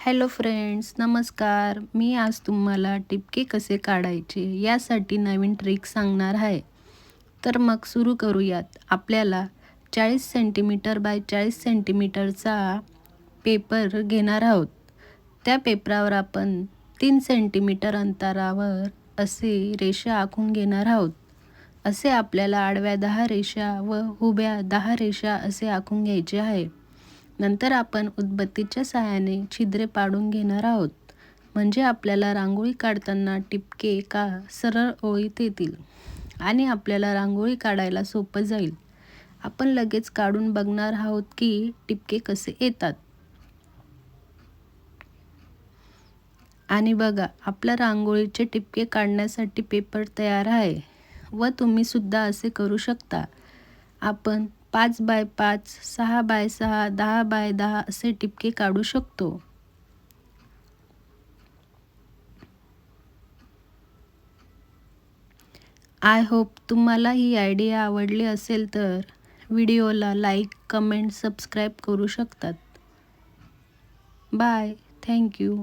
Hello friends, नमस्कार. मी आज तुम्हाला टिपके कसे काढायचे यासाठी नवीन ट्रिक सांगणार आहे. तर मग सुरू करूयात. आपल्याला 40 सेंटीमीटर बाय 40 सेंटीमीटरचा पेपर घेणार आहोत. त्या पेपरावर आपण 3 सेंटीमीटर अंतरावर असे रेषा आखून घेणार आहोत. असे आपल्याला आडव्या 10 रेषा व उभ्या 10 रेषा असे आखून घ्यायचे आहे. नंतर आपण उदबत्तीच्या सहाय्याने छिद्रे पाडून घेणार आहोत. म्हणजे आपल्याला रांगोळी काढताना टिपके का सरळ ओळीत येतील आणि आपल्याला रांगोळी काढायला सोपं जाईल. आपण लगेच काढून बघणार आहोत की टिपके कसे येतात. आणि बघा, आपल्या रांगोळीचे टिपके काढण्यासाठी पेपर तयार आहे व तुम्ही सुद्धा असे करू शकता. आपण 5 बाय 5, 6 बाय 6, 10 बाय 10 असे टिपके काढू शकतो. आय होप तुम्हाला ही आयडिया आवडली असेल तर व्हिडिओला लाईक, कमेंट, सबस्क्राईब करू शकतात. बाय. Thank you.